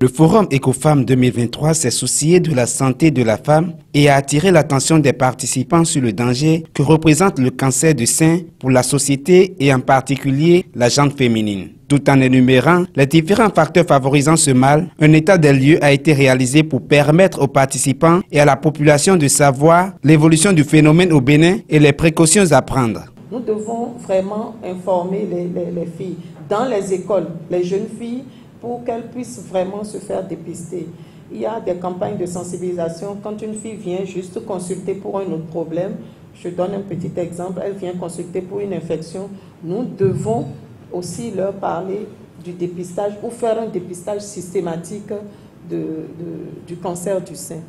Forum Écofemmes 2023 s'est soucié de la santé de la femme et a attiré l'attention des participants sur le danger que représente le cancer du sein pour la société et en particulier la gente féminine. Tout en énumérant les différents facteurs favorisant ce mal, un état des lieux a été réalisé pour permettre aux participants et à la population de savoir l'évolution du phénomène au Bénin et les précautions à prendre. Nous devons vraiment informer les filles dans les écoles, les jeunes filles, pour qu'elles puissent vraiment se faire dépister. Il y a des campagnes de sensibilisation. Quand une fille vient juste consulter pour un autre problème, je donne un petit exemple, elle vient consulter pour une infection, nous devons aussi leur parler du dépistage ou faire un dépistage systématique du cancer du sein.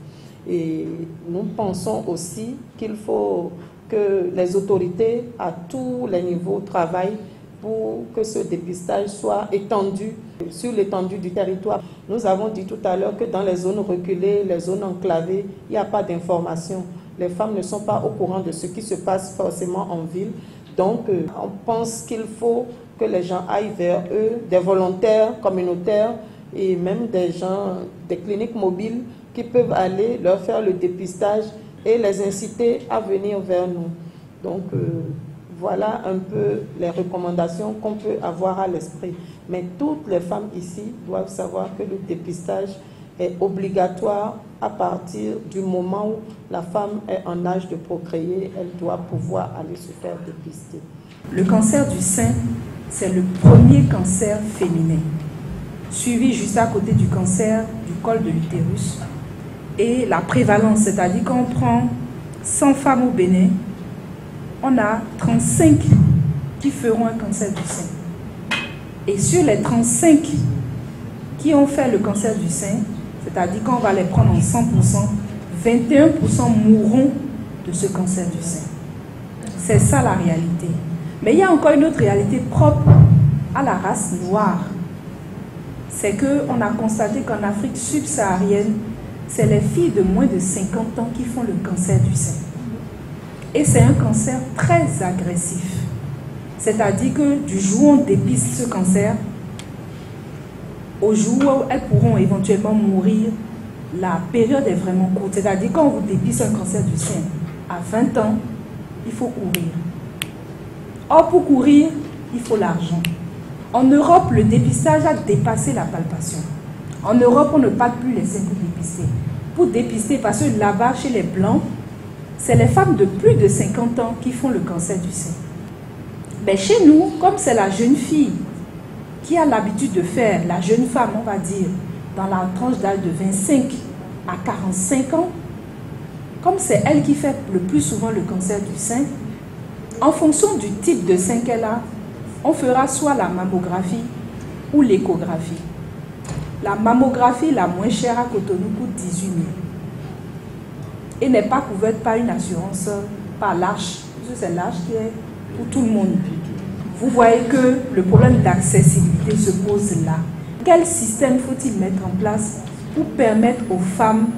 Et nous pensons aussi qu'il faut que les autorités à tous les niveaux travaillent pour que ce dépistage soit étendu sur l'étendue du territoire. Nous avons dit tout à l'heure que dans les zones reculées, les zones enclavées, il n'y a pas d'information. Les femmes ne sont pas au courant de ce qui se passe forcément en ville. Donc, on pense qu'il faut que les gens aillent vers eux, des volontaires communautaires et même des gens, des cliniques mobiles qui peuvent aller leur faire le dépistage et les inciter à venir vers nous. Donc, voilà un peu les recommandations qu'on peut avoir à l'esprit. Mais toutes les femmes ici doivent savoir que le dépistage est obligatoire à partir du moment où la femme est en âge de procréer. Elle doit pouvoir aller se faire dépister. Le cancer du sein, c'est le premier cancer féminin, suivi juste à côté du cancer du col de l'utérus. Et la prévalence, c'est-à-dire qu'on prend 100 femmes au Bénin, on a 35 qui feront un cancer du sein. Et sur les 35 qui ont fait le cancer du sein, c'est-à-dire qu'on va les prendre en 100%, 21% mourront de ce cancer du sein. C'est ça la réalité. Mais il y a encore une autre réalité propre à la race noire. C'est qu'on a constaté qu'en Afrique subsaharienne, c'est les filles de moins de 50 ans qui font le cancer du sein. Et c'est un cancer très agressif. C'est-à-dire que du jour où on dépiste ce cancer, au jour où elles pourront éventuellement mourir, la période est vraiment courte. C'est-à-dire quand on vous dépiste un cancer du sein à 20 ans, il faut courir. Or, pour courir, il faut l'argent. En Europe, le dépistage a dépassé la palpation. En Europe, on ne palpe plus les seins pour dépister. Pour dépister, parce que là-bas, chez les Blancs, c'est les femmes de plus de 50 ans qui font le cancer du sein. Mais chez nous, comme c'est la jeune fille qui a l'habitude de faire, la jeune femme, on va dire, dans la tranche d'âge de 25 à 45 ans, comme c'est elle qui fait le plus souvent le cancer du sein, en fonction du type de sein qu'elle a, on fera soit la mammographie ou l'échographie. La mammographie la moins chère à Cotonou coûte 18 000 et n'est pas couverte par une assurance, par l'ARCH. C'est l'ARCH qui est pour tout le monde. Vous voyez que le problème d'accessibilité se pose là. Quel système faut-il mettre en place pour permettre aux femmes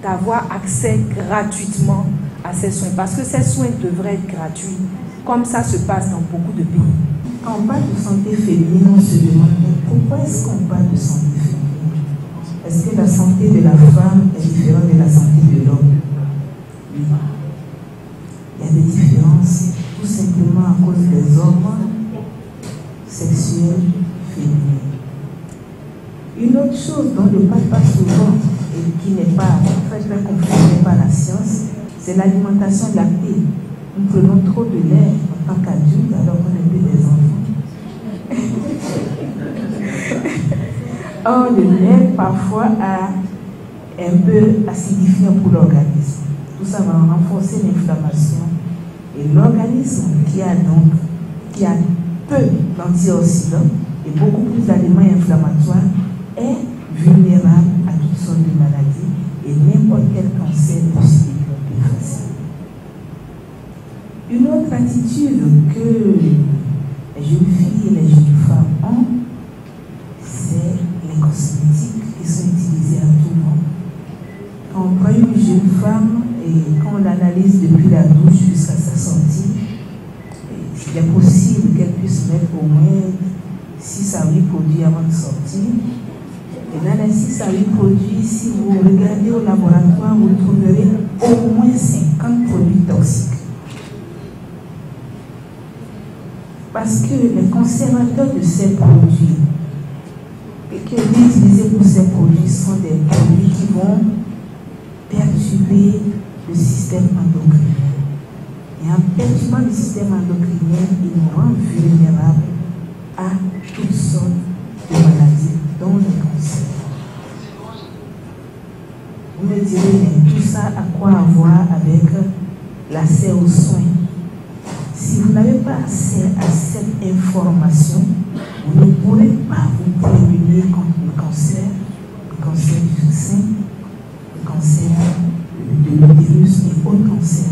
d'avoir accès gratuitement à ces soins? Parce que ces soins devraient être gratuits, comme ça se passe dans beaucoup de pays. Quand on parle de santé féminine, on se demande pourquoi est-ce qu'on parle de santé féminine? Est-ce que la santé de la femme est différente de la santé de l'homme? Oui. Il y a des différences, tout simplement à cause des hormones sexuelles féminines. Une autre chose dont on ne parle pas souvent et qui n'est pas très confirmée par la science, c'est l'alimentation lactée. Nous prenons trop de lait en tant qu'adultes alors qu'on est plus des enfants. Or, le lait parfois est un peu acidifiant pour l'organisme. Tout ça va renforcer l'inflammation. Et l'organisme qui a peu d'antioxydants et beaucoup plus d'aliments inflammatoires est vulnérable à toutes sortes de maladies et n'importe quel cancer peut se développer facilement. Une autre attitude que les jeunes filles et les jeunes femmes ont, c'est les cosmétiques qui sont utilisés à tout moment. Quand on prend une jeune femme et quand on l'analyse depuis la douche jusqu'à sa sortie, il est possible qu'elle puisse mettre au moins 6 à 8 produits avant de sortir. Et l'analyse à 8 produits, si vous regardez au laboratoire, vous trouverez au moins 50 produits toxiques. Parce que les conservateurs de ces produits, que utilisés pour ces produits, sont des produits qui vont perturber le système endocrinien. Et en perturbant le système endocrinien, il nous rend vulnérables à toutes sortes de maladies, dont le cancer. Vous me direz, mais tout ça a quoi à voir avec l'accès aux soins? Si vous n'avez pas accès à cette information, vous ne pourrez pas vous prémunir contre le cancer du sein, le cancer de l'utérus et autres cancers.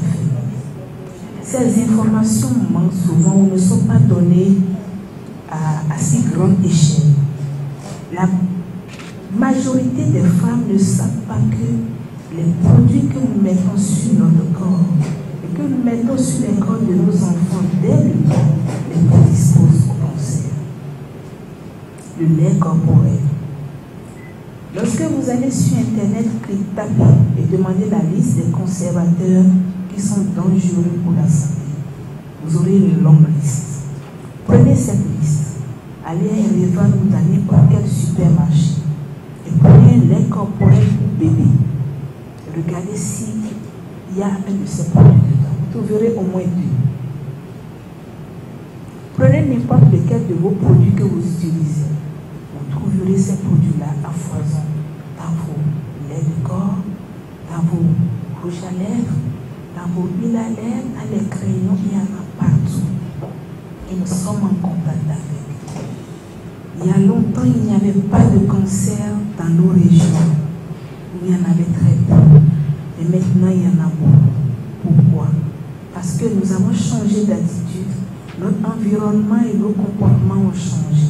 Ces informations manquent souvent ou ne sont pas données à si grande échelle. La majorité des femmes ne savent pas que les produits que nous mettons sur notre corps et que nous mettons sur les corps de nos enfants dès le temps les prédisposent au cancer. Le lait corporel. Lorsque vous allez sur Internet, tapez et demandez la liste des conservateurs qui sont dangereux pour la santé, vous aurez une longue liste. Prenez cette liste, allez à un revendeur ou dans n'importe quel supermarché et prenez un lait corporel pour bébé. Regardez s'il y a un de ces produits dedans. Vous trouverez au moins 2. Prenez n'importe lequel de vos produits que vous utilisez. Vous trouverez ces produits-là à foison dans vos laits de corps, dans vos rouges à lèvres, dans vos huiles à lèvres, dans les crayons, il y en a partout. Et nous sommes en contact avec. Il y a longtemps, il n'y avait pas de cancer dans nos régions. Il y en avait très peu. Et maintenant, il y en a beaucoup. Pourquoi? Parce que nous avons changé d'attitude. Notre environnement et nos comportements ont changé.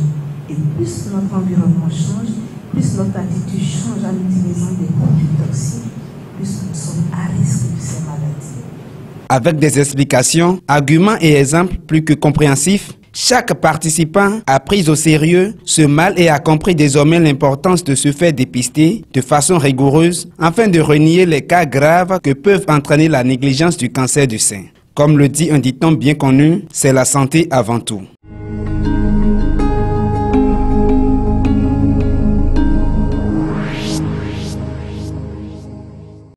Et plus notre environnement change, plus notre attitude change en utilisant des produits toxiques, plus nous sommes à risque de ces maladies. Avec des explications, arguments et exemples plus que compréhensifs, chaque participant a pris au sérieux ce mal et a compris désormais l'importance de se faire dépister de façon rigoureuse afin de renier les cas graves que peuvent entraîner la négligence du cancer du sein. Comme le dit un dicton bien connu, c'est la santé avant tout.